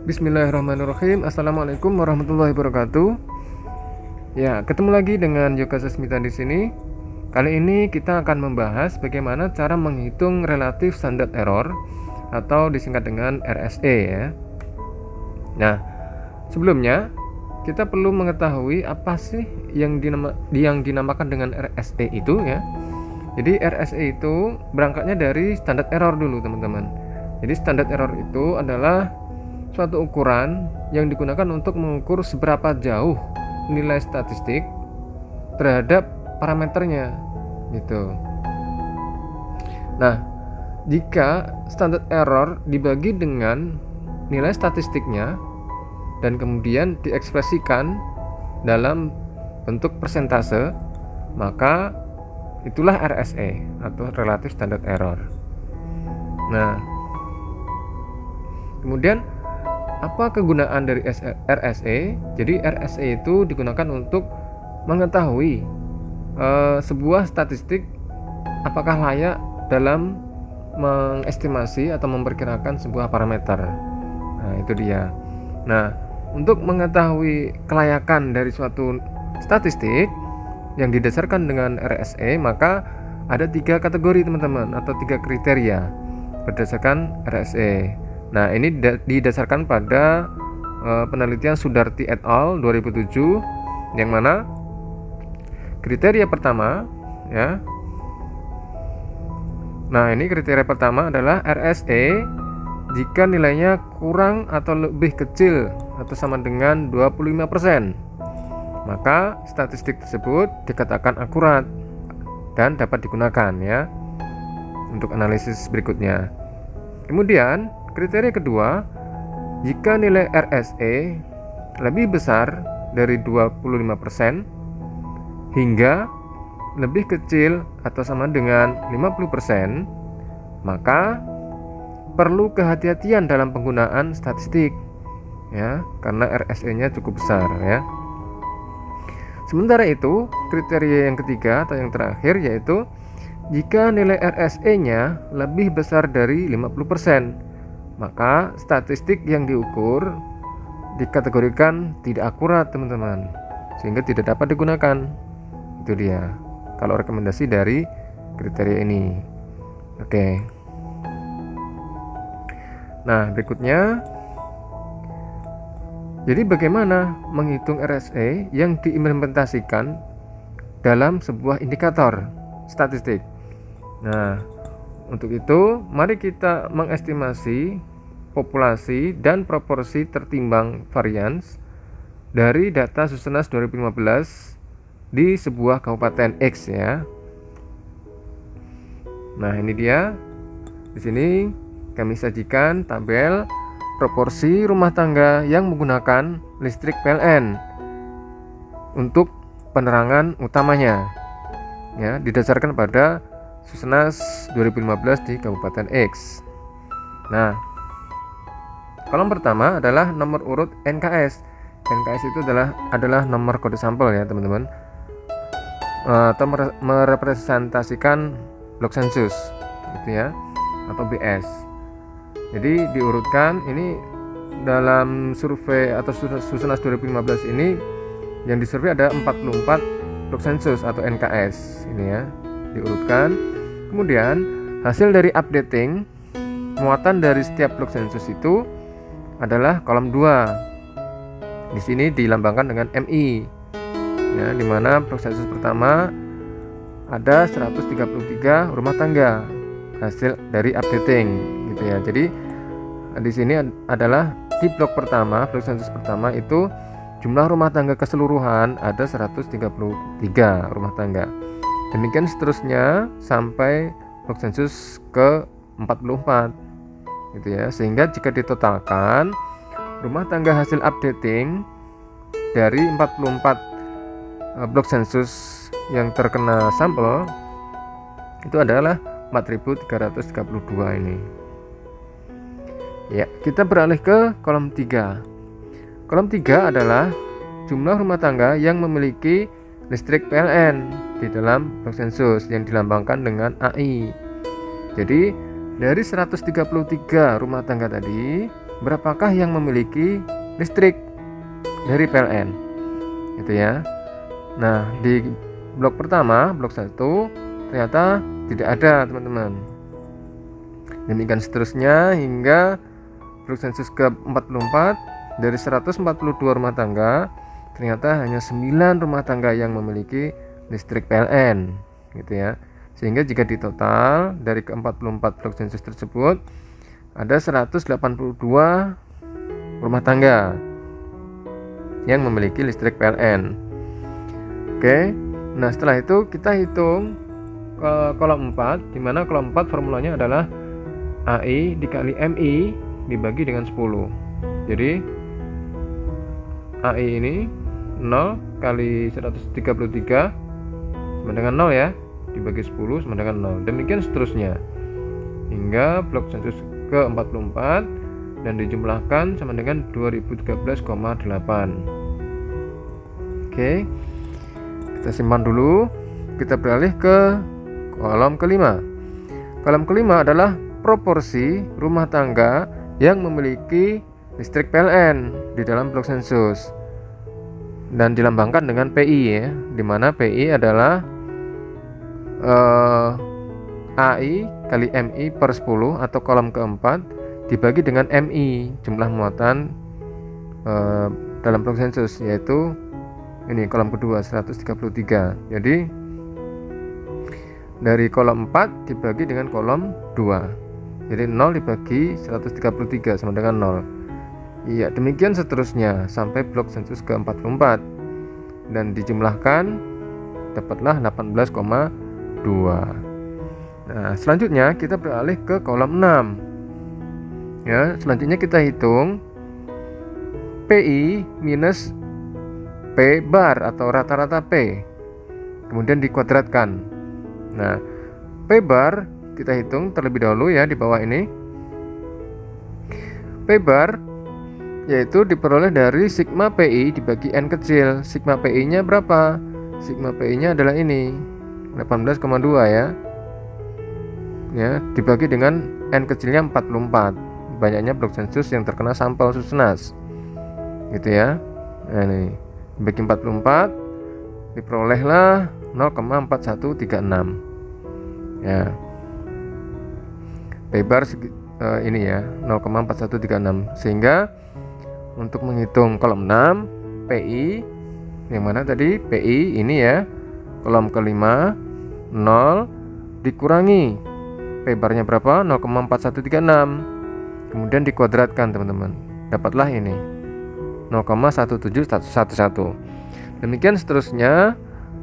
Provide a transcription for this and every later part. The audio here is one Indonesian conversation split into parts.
Bismillahirrahmanirrahim. Assalamualaikum warahmatullahi wabarakatuh. Ya, ketemu lagi dengan Yoga Sasmita di sini. Kali ini kita akan membahas bagaimana cara menghitung relative standard error atau disingkat dengan RSE ya. Nah, sebelumnya kita perlu mengetahui apa sih yang dinamakan dengan RSE itu ya. Jadi RSE itu berangkatnya dari standard error dulu teman-teman. Jadi standard error itu adalah suatu ukuran yang digunakan untuk mengukur seberapa jauh nilai statistik terhadap parameternya gitu. Nah, jika standard error dibagi dengan nilai statistiknya dan kemudian diekspresikan dalam bentuk persentase, maka itulah RSE atau relative standard error. Nah, kemudian apa kegunaan dari RSE? Jadi RSE itu digunakan untuk mengetahui sebuah statistik apakah layak dalam mengestimasi atau memperkirakan sebuah parameter. Nah, itu dia. Nah, untuk mengetahui kelayakan dari suatu statistik yang didasarkan dengan RSE, maka ada 3 kategori teman-teman atau 3 kriteria berdasarkan RSE. Nah, ini didasarkan pada penelitian Sudarti et al. 2007, yang mana kriteria pertama ya. Nah, ini kriteria pertama adalah RSE jika nilainya kurang atau lebih kecil atau sama dengan 25%, maka statistik tersebut dikatakan akurat dan dapat digunakan ya untuk analisis berikutnya. Kemudian kriteria kedua, jika nilai RSE lebih besar dari 25% hingga lebih kecil atau sama dengan 50%, maka perlu kehati-hatian dalam penggunaan statistik ya, karena RSE-nya cukup besar ya. Sementara itu, kriteria yang ketiga atau yang terakhir yaitu jika nilai RSE-nya lebih besar dari 50%, maka statistik yang diukur dikategorikan tidak akurat teman-teman, sehingga tidak dapat digunakan. Itu dia kalau rekomendasi dari kriteria ini. Oke. Nah, berikutnya, jadi bagaimana menghitung RSE yang diimplementasikan dalam sebuah indikator statistik. Nah, untuk itu mari kita mengestimasi populasi dan proporsi tertimbang varians dari data Susenas 2015 di sebuah kabupaten X ya. Nah, ini dia. Di sini kami sajikan tabel proporsi rumah tangga yang menggunakan listrik PLN untuk penerangan utamanya ya, didasarkan pada Susenas 2015 di Kabupaten X. Nah, kolom pertama adalah nomor urut NKS. NKS itu adalah nomor kode sampel ya teman-teman, atau merepresentasikan blok sensus gitu ya, atau BS. Jadi diurutkan ini dalam survei atau Susenas 2015 ini yang disurvei ada 44 blok sensus atau NKS ini ya, diurutkan. Kemudian hasil dari updating muatan dari setiap blok sensus itu adalah kolom 2. Di sini dilambangkan dengan MI ya, di mana blok sensus pertama ada 133 rumah tangga hasil dari updating gitu ya. Jadi di sini adalah di blok pertama, blok sensus pertama itu jumlah rumah tangga keseluruhan ada 133 rumah tangga. Demikian seterusnya sampai blok sensus ke 44 gitu ya. Sehingga jika ditotalkan rumah tangga hasil updating dari 44 blok sensus yang terkena sampel itu adalah 4.332 ini. Ya, kita beralih ke kolom 3. Kolom 3 adalah jumlah rumah tangga yang memiliki listrik PLN di dalam blok sensus yang dilambangkan dengan AI. Jadi dari 133 rumah tangga tadi berapakah yang memiliki listrik dari PLN, gitu ya. Nah, di blok pertama, blok 1 ternyata tidak ada, teman-teman. Demikian seterusnya hingga blok sensus ke-44. Dari 142 rumah tangga, ternyata hanya 9 rumah tangga yang memiliki listrik PLN, gitu ya. Sehingga jika ditotal dari ke-44 blok sensus tersebut ada 182 rumah tangga yang memiliki listrik PLN. Oke. Nah, setelah itu kita hitung ke kolom 4, di mana kolom 4 formulanya adalah AI dikali MI dibagi dengan 10. Jadi AI ini 0 kali 133 sama dengan 0 ya, dibagi 10 sama dengan 0. Demikian seterusnya hingga blok sensus ke-44 dan dijumlahkan sama dengan 2013,8. Oke, kita simpan dulu. Kita beralih ke kolom kelima. Kolom kelima adalah proporsi rumah tangga yang memiliki listrik PLN di dalam blok sensus dan dilambangkan dengan PI ya, dimana PI adalah AI kali MI per 10 atau kolom keempat dibagi dengan MI, jumlah muatan dalam blok sensus, yaitu ini kolom kedua 133. Jadi dari kolom 4 dibagi dengan kolom 2, jadi 0 dibagi 133 sama dengan 0. Iya, demikian seterusnya sampai blok sensus ke-44 dan dijumlahkan dapatlah 18,2. Nah, selanjutnya kita beralih ke kolom 6. Ya, selanjutnya kita hitung PI minus P bar atau rata-rata P. Kemudian dikuadratkan. Nah, P bar kita hitung terlebih dahulu ya di bawah ini. P bar yaitu diperoleh dari sigma PI dibagi N kecil. Sigma PI-nya berapa? Sigma PI-nya adalah ini, 18,2 ya. Ya, dibagi dengan N kecilnya 44. Banyaknya blok sensus yang terkena sampel Susenas. Gitu ya. Nah, ini dibagi 44 diperolehlah 0,4136. Ya. P bar ini ya, 0,4136. Sehingga untuk menghitung kolom 6 PI yang mana tadi PI ini ya, kolom kelima 0 dikurangi P barnya berapa? 0,4136. Kemudian dikuadratkan teman-teman, dapatlah ini 0,1711. Demikian seterusnya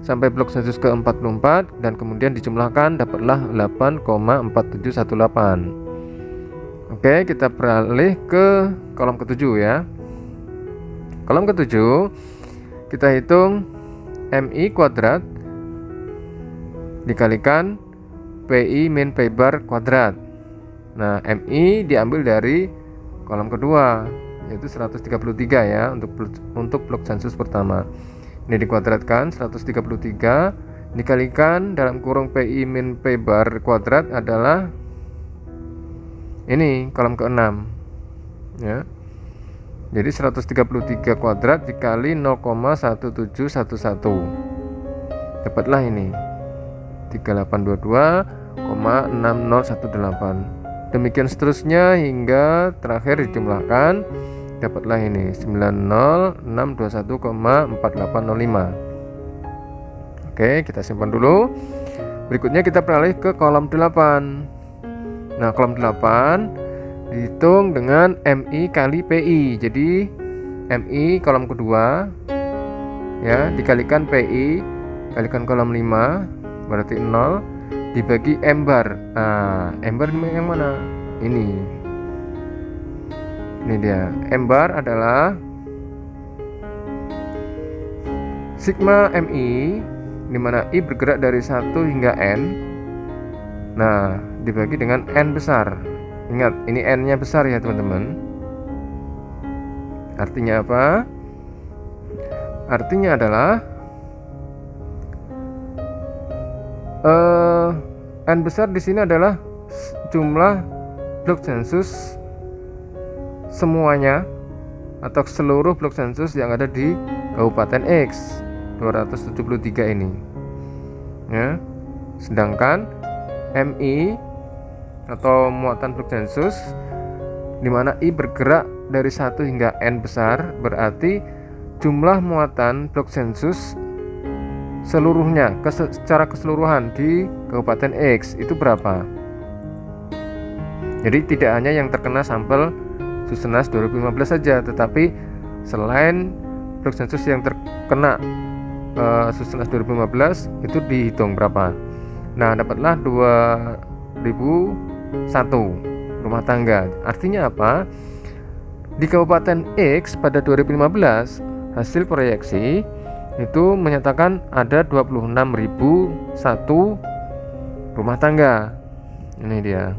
sampai blok sensus ke-44 dan kemudian dijumlahkan dapatlah 8,4718. Oke, kita beralih ke kolom ke-7 ya. Kolom ke-7 kita hitung MI kuadrat dikalikan PI min P bar kuadrat. Nah, MI diambil dari kolom kedua yaitu 133 ya untuk blok sensus pertama. Ini dikuadratkan 133 dikalikan dalam kurung PI min P bar kuadrat adalah ini kolom ke-6 ya. Jadi 133 kuadrat dikali 0,1711 dapatlah ini 3822,6018. Demikian seterusnya hingga terakhir dijumlahkan dapatlah ini 90621,4805. Oke, kita simpan dulu. Berikutnya kita beralih ke kolom 8. Nah, kolom 8 dihitung dengan MI kali PI. Jadi MI kolom kedua ya dikalikan PI kalikan kolom 5 berarti 0 dibagi M bar. Nah, M bar yang mana? Ini dia. M bar adalah sigma MI di mana I bergerak dari 1 hingga N. Nah, dibagi dengan N besar. Ingat, ini N-nya besar ya teman-teman. Artinya apa? Artinya adalah N besar di sini adalah jumlah blok sensus semuanya atau seluruh blok sensus yang ada di Kabupaten X 273 ini ya. Sedangkan MI atau muatan blok sensus di mana I bergerak dari 1 hingga N besar, berarti jumlah muatan blok sensus seluruhnya secara keseluruhan di Kabupaten X itu berapa. Jadi tidak hanya yang terkena sampel Susenas 2015 saja, tetapi selain blok sensus yang terkena Susenas 2015 itu dihitung berapa. Nah, dapatlah 2001 rumah tangga. Artinya apa? Di Kabupaten X pada 2015 hasil proyeksi itu menyatakan ada 26.001 rumah tangga. Ini dia.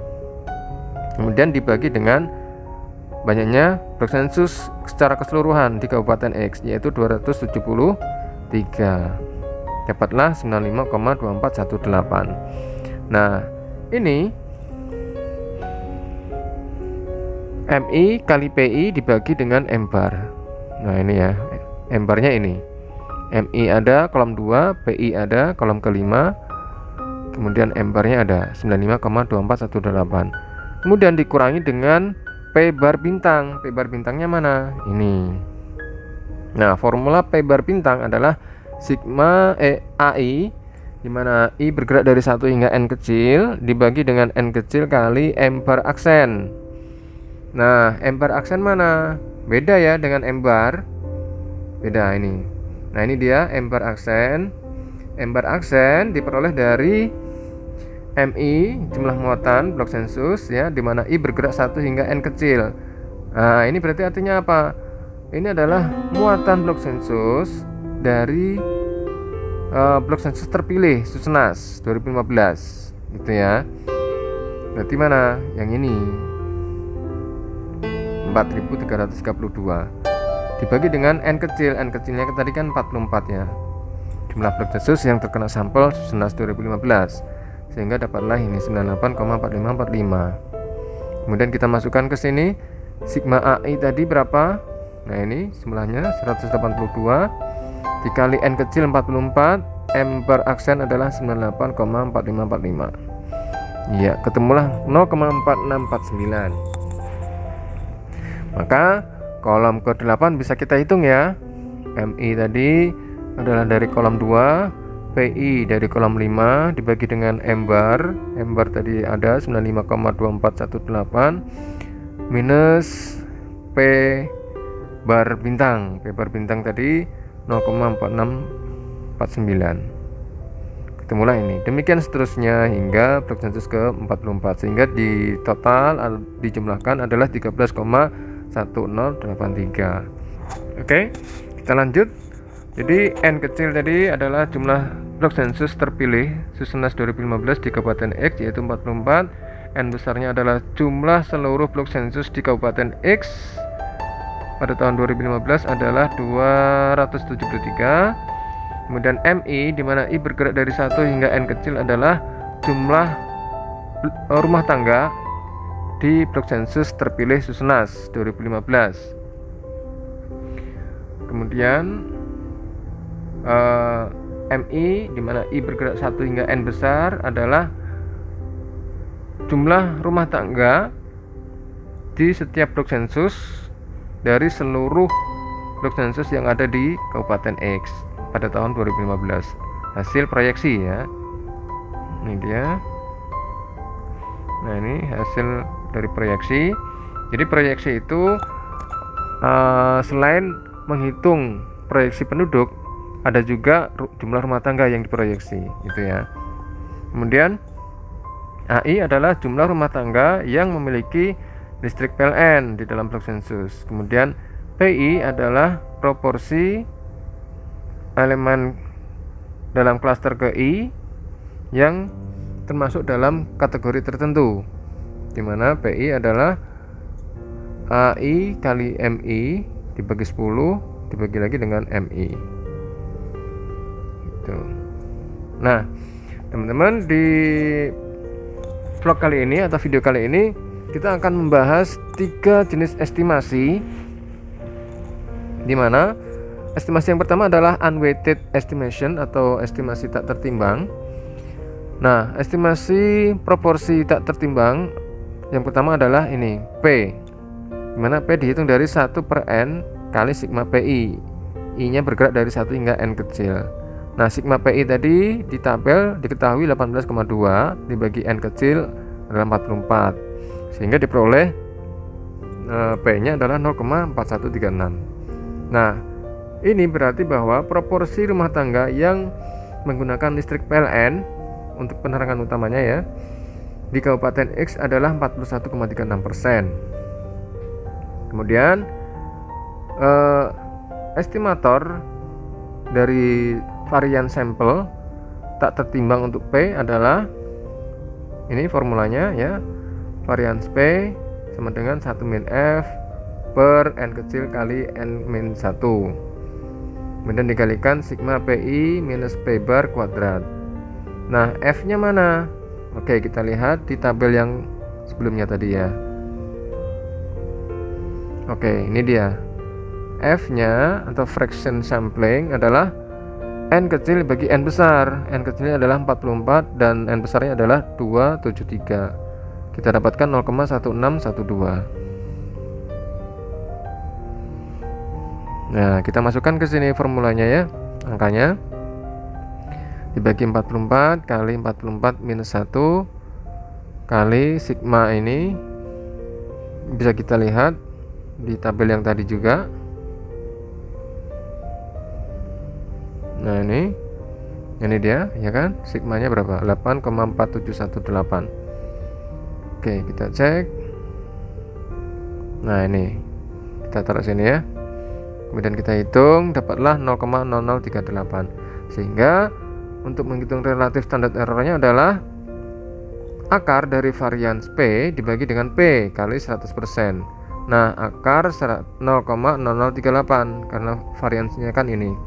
Kemudian dibagi dengan banyaknya blok sensus secara keseluruhan di Kabupaten X, yaitu 273. Dapatlah 95,2418. Nah, ini MI kali PI dibagi dengan M bar. Nah, ini ya, M barnya ini. MI ada kolom 2, PI ada kolom kelima, kemudian M barnya ada 95,2418. Kemudian dikurangi dengan P bar bintang. P bar bintangnya mana? Ini. Nah, formula P bar bintang adalah sigma AI, di mana I bergerak dari 1 hingga N kecil dibagi dengan N kecil kali M bar aksen. Nah, M bar aksen mana? Beda ya dengan M bar. Beda ini. Nah, ini dia M bar aksen. M bar aksen diperoleh dari MI jumlah muatan blok sensus ya, di mana I bergerak 1 hingga N kecil. Nah, ini berarti artinya apa? Ini adalah muatan blok sensus dari blok sensus terpilih Susenas 2015 gitu ya. Berarti mana? Yang ini 4.332 dibagi dengan N kecil. N kecilnya tadi kan 44 ya, jumlah blok sensus yang terkena sampel Susenas 2015, sehingga dapatlah ini 98,4545. Kemudian kita masukkan ke sini sigma AI tadi berapa? Nah, ini jumlahnya 182 dikali N kecil 44, M bar aksen adalah 98,4545. Iya, ketemulah 0,4649. Maka kolom ke-8 bisa kita hitung ya. MI tadi adalah dari kolom 2, PI dari kolom 5 dibagi dengan M bar. M bar tadi ada 95,2418 minus P bar bintang. P bar bintang tadi 0,4649. Ketemulah ini. Demikian seterusnya hingga blok sensus ke-44, sehingga di total dijumlahkan adalah 13,1083. Oke, kita lanjut. Jadi N kecil tadi adalah jumlah blok sensus terpilih Susenas 2015 di Kabupaten X, yaitu 44. N besarnya adalah jumlah seluruh blok sensus di Kabupaten X pada tahun 2015 adalah 273. Kemudian MI, di mana I bergerak dari 1 hingga N kecil, adalah jumlah rumah tangga di blok sensus terpilih Susenas 2015. Kemudian MI, di mana I bergerak 1 hingga N besar, adalah jumlah rumah tangga di setiap blok sensus dari seluruh blok sensus yang ada di Kabupaten X pada tahun 2015. Hasil proyeksi ya. Ini dia. Nah, ini hasil dari proyeksi. Jadi proyeksi itu selain menghitung proyeksi penduduk, ada juga jumlah rumah tangga yang diproyeksi gitu ya. Kemudian AI adalah jumlah rumah tangga yang memiliki listrik PLN di dalam blok sensus. Kemudian PI adalah proporsi elemen dalam klaster KI yang termasuk dalam kategori tertentu, di mana PI adalah AI kali MI dibagi 10 dibagi lagi dengan MI. Nah, teman-teman, di vlog kali ini atau video kali ini kita akan membahas 3 jenis estimasi, di mana estimasi yang pertama adalah unweighted estimation atau estimasi tak tertimbang. Nah, estimasi proporsi tak tertimbang yang pertama adalah ini P, di mana P dihitung dari 1/n kali sigma PI. I-nya bergerak dari 1 hingga n kecil. Nah, sigma PI tadi di tabel diketahui 18,2 dibagi n kecil adalah 44, sehingga diperoleh P-nya adalah 0,4136. Nah, ini berarti bahwa proporsi rumah tangga yang menggunakan listrik PLN untuk penerangan utamanya ya di Kabupaten X adalah 41,36%. Kemudian estimator dari varian sampel tak tertimbang untuk P adalah ini formulanya ya, varians P sama dengan 1 min F per n kecil kali n min 1, kemudian dikalikan sigma PI minus P bar kuadrat. Nah, F nya mana? Oke, kita lihat di tabel yang sebelumnya tadi ya. Oke, ini dia. F nya atau fraction sampling adalah n kecil bagi n besar. N kecilnya adalah 44 dan n besarnya adalah 273. Kita dapatkan 0,1612. Nah, kita masukkan ke sini formulanya ya. Angkanya dibagi 44 kali 44 minus 1 kali sigma ini bisa kita lihat di tabel yang tadi juga. Nah, ini dia ya kan, sigmanya berapa? 8,4718. Oke, kita cek. Nah, ini kita taruh sini ya. Kemudian kita hitung, dapatlah 0,0038. Sehingga untuk menghitung relatif standar errornya adalah akar dari varians P dibagi dengan P kali 100%. Nah, akar 0,0038 karena variansnya kan ini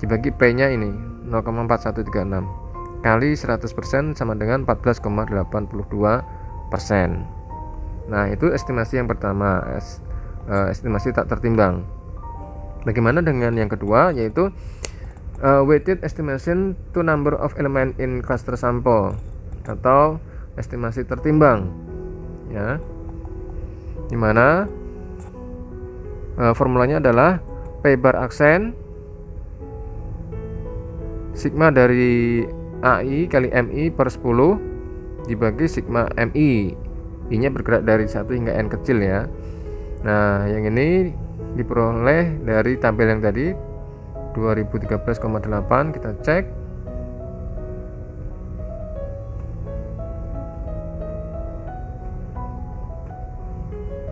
dibagi P nya ini 0,4136 kali 100% sama dengan 14,82%. Nah, itu estimasi yang pertama, estimasi tak tertimbang. Bagaimana dengan yang kedua, yaitu weighted estimation to number of element in cluster sample atau estimasi tertimbang ya, dimana formulanya adalah P bar aksen sigma dari AI kali MI per 10 dibagi sigma MI. I nya bergerak dari 1 hingga n kecil ya. Nah, yang ini diperoleh dari tabel yang tadi 2013,8. Kita cek.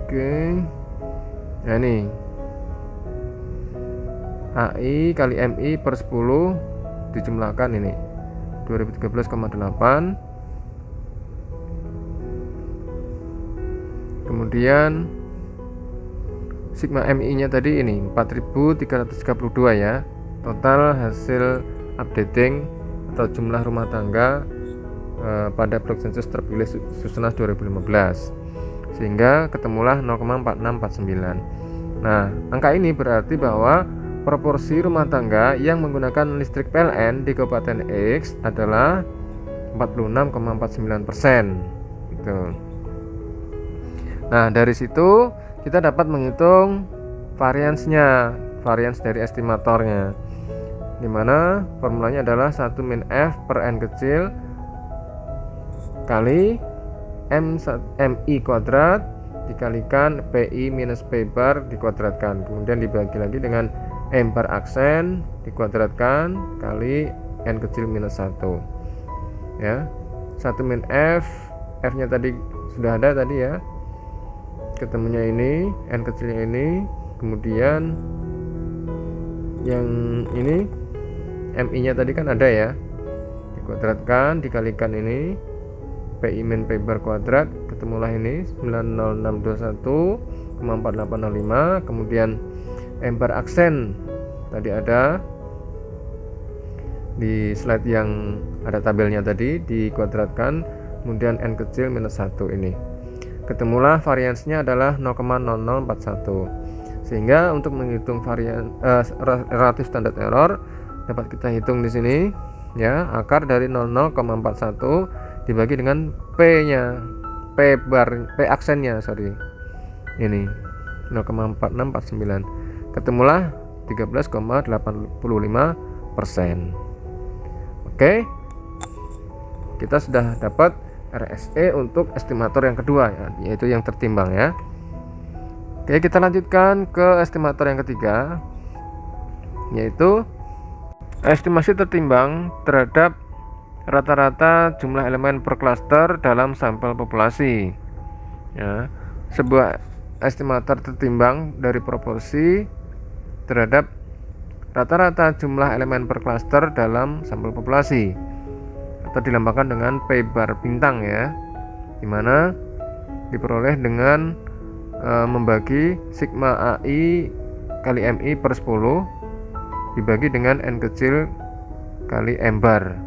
Oke. Nah, ini AI kali MI per 10 dijumlahkan ini 2013,8. Kemudian sigma MI nya tadi ini 4332 ya. Total hasil updating atau jumlah rumah tangga pada blok sensus terpilih Susenas 2015, sehingga ketemulah 0,4649. Nah, angka ini berarti bahwa proporsi rumah tangga yang menggunakan listrik PLN di Kabupaten X adalah 46,49%. Gitu. Nah, dari situ kita dapat menghitung variansnya, varians dari estimatornya, dimana formulanya adalah 1 min F per n kecil kali MI kuadrat dikalikan PI minus P bar dikuadratkan, kemudian dibagi lagi dengan M bar aksen dikuadratkan kali n kecil minus 1 ya. 1 min F nya tadi sudah ada tadi ya, ketemunya ini n kecilnya ini, kemudian yang ini MI nya tadi kan ada ya, dikuadratkan dikalikan ini PI min P bar kuadrat, ketemulah ini 90621,4805. Kemudian M bar aksen tadi ada di slide yang ada tabelnya tadi dikuadratkan, kemudian n kecil minus 1 ini. ketemulah variansnya adalah 0,0041. Sehingga untuk menghitung relatif standard error dapat kita hitung di sini ya, akar dari 00,41 dibagi dengan P-nya, P aksennya, ini 0,4649, ketemulah 13,85%. Oke, kita sudah dapat RSE untuk estimator yang kedua ya, yaitu yang tertimbang ya. Oke, kita lanjutkan ke estimator yang ketiga, yaitu estimasi tertimbang terhadap rata-rata jumlah elemen per klaster dalam sampel populasi ya. Sebuah estimator tertimbang dari proporsi terhadap rata-rata jumlah elemen per klaster dalam sampel populasi, atau dilambangkan dengan P bar bintang ya, dimana diperoleh dengan membagi sigma AI kali MI per 10 dibagi dengan N kecil kali M bar.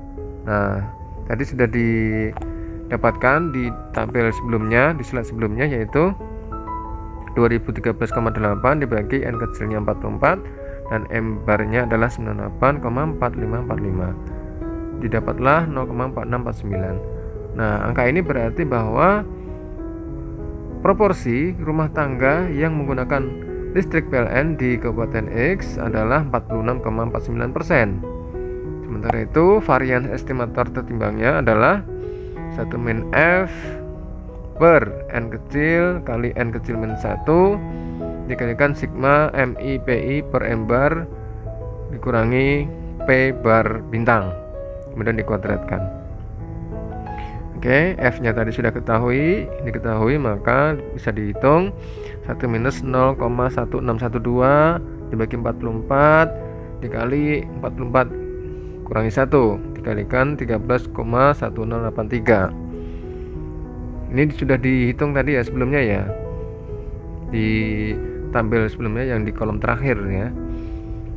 Nah, tadi sudah didapatkan di tabel sebelumnya, di slide sebelumnya, yaitu 2013,8 dibagi N kecilnya 44 dan M barnya adalah 98,4545. Didapatlah 0,4649. Nah, angka ini berarti bahwa proporsi rumah tangga yang menggunakan listrik PLN di Kabupaten X adalah 46,49%. Sementara itu varian estimator tertimbangnya adalah 1 min F per N kecil kali N kecil min 1 dikalikan sigma MI PI per M bar dikurangi P bar bintang, kemudian dikuadratkan. Oke, F-nya tadi sudah diketahui, maka bisa dihitung 1 minus 0,1612 dibagi 44 dikali 44 kurangi 1 dikalikan 13,1083. Ini sudah dihitung tadi ya sebelumnya ya, di tabel sebelumnya yang di kolom terakhir ya,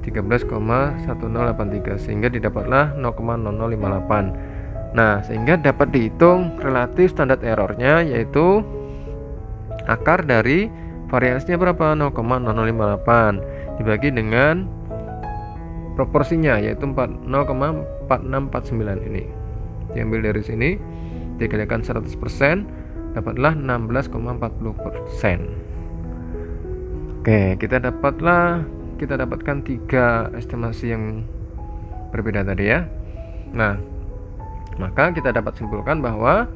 13,1083, sehingga didapatlah 0,0058. Nah, sehingga dapat dihitung relatif standar errornya, yaitu akar dari variansinya berapa? 0,0058 dibagi dengan proporsinya, yaitu 0,4649. Ini diambil dari sini dikalikan 100%, dapatlah 16,40%. Oke, kita dapatkan 3 estimasi yang berbeda tadi ya. Nah, maka kita dapat simpulkan bahwa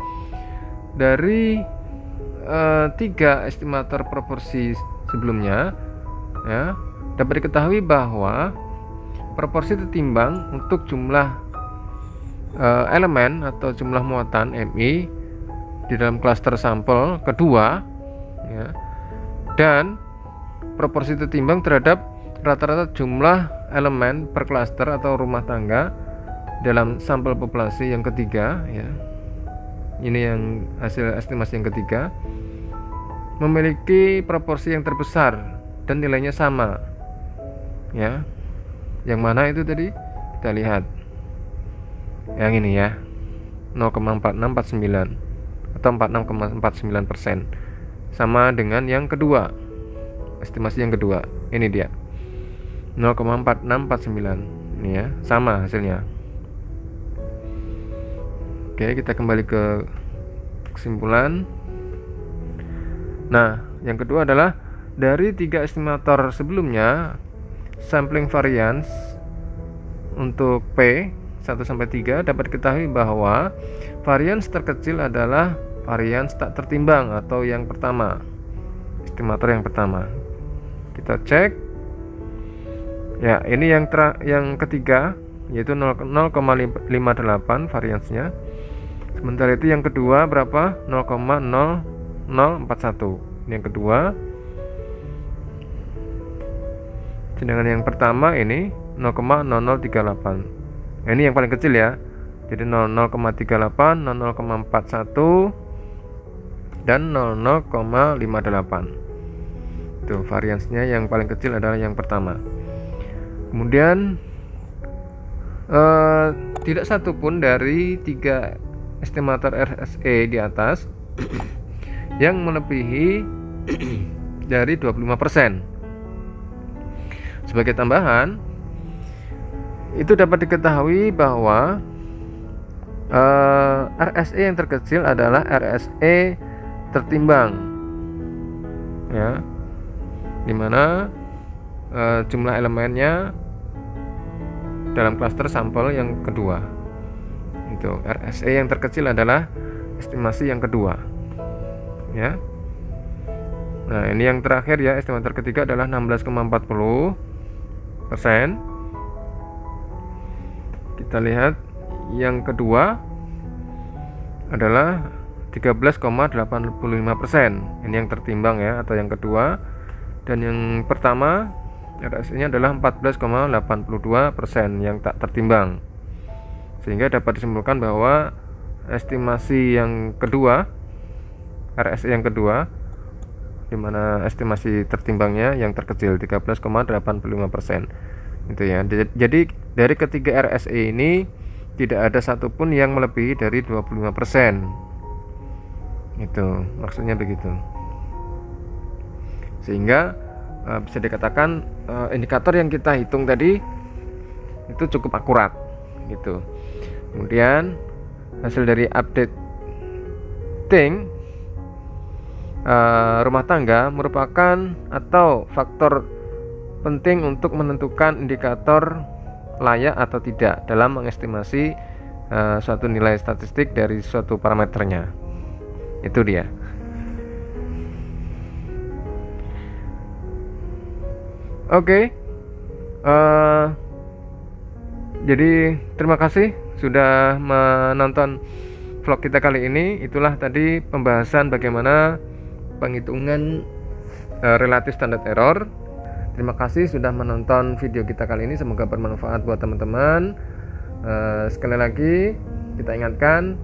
dari 3 estimator proporsi sebelumnya ya, dapat diketahui bahwa proporsi tertimbang untuk jumlah elemen atau jumlah muatan MI di dalam klaster sampel kedua ya, dan proporsi tertimbang terhadap rata-rata jumlah elemen per klaster atau rumah tangga dalam sampel populasi yang ketiga ya. Ini yang hasil estimasi yang ketiga, memiliki proporsi yang terbesar dan nilainya sama ya. Yang mana itu tadi? Kita lihat yang ini ya, 0,4649 atau 46,49%, sama dengan yang kedua, estimasi yang kedua. Ini dia 0,4649. Ini ya, sama hasilnya. Oke, kita kembali ke kesimpulan. Nah, yang kedua adalah dari 3 estimator sebelumnya, sampling variance untuk P 1 sampai 3 dapat diketahui bahwa varians terkecil adalah varians tak tertimbang atau yang pertama, estimator yang pertama. Kita cek. Ya, ini yang ketiga, yaitu 0,58 variansnya. Sementara itu yang kedua berapa? 0,0041. Ini yang kedua. Sedangkan yang pertama ini 0,0038. Ini yang paling kecil ya. Jadi 0,38, 0,41 dan 0,58. Itu variansnya yang paling kecil adalah yang pertama. Kemudian tidak satu pun dari 3 estimator RSE di atas yang melebihi dari 25%. Sebagai tambahan, itu dapat diketahui bahwa RSE yang terkecil adalah RSE tertimbang, ya, dimana jumlah elemennya dalam klaster sampel yang kedua. Itu RSE yang terkecil adalah estimasi yang kedua, ya. Nah, ini yang terakhir ya, estimasi ketiga adalah 16,40%. Kita lihat yang kedua adalah 13,85%. Ini yang tertimbang ya, atau yang kedua. Dan yang pertama RSE-nya adalah 14,82% yang tak tertimbang. Sehingga dapat disimpulkan bahwa estimasi yang kedua, RSE yang kedua, di mana estimasi tertimbangnya yang terkecil 13,85%. Itu ya. Jadi dari ketiga RSE ini tidak ada satupun yang melebihi dari 25%. Itu maksudnya begitu. Sehingga bisa dikatakan indikator yang kita hitung tadi itu cukup akurat gitu. Kemudian hasil dari updating rumah tangga merupakan atau faktor penting untuk menentukan indikator layak atau tidak dalam mengestimasi suatu nilai statistik dari suatu parameternya. Itu dia. Oke. Jadi terima kasih sudah menonton vlog kita kali ini. Itulah tadi pembahasan bagaimana penghitungan relatif standar error. Terima kasih sudah menonton video kita kali ini, semoga bermanfaat buat teman-teman. Sekali lagi kita ingatkan,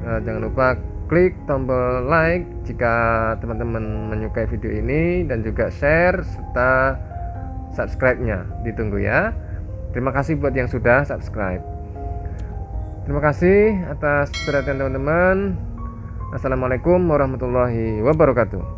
jangan lupa klik tombol like jika teman-teman menyukai video ini, dan juga share serta subscribe-nya ditunggu ya. Terima kasih buat yang sudah subscribe. Terima kasih atas perhatian teman-teman. Assalamualaikum warahmatullahi wabarakatuh.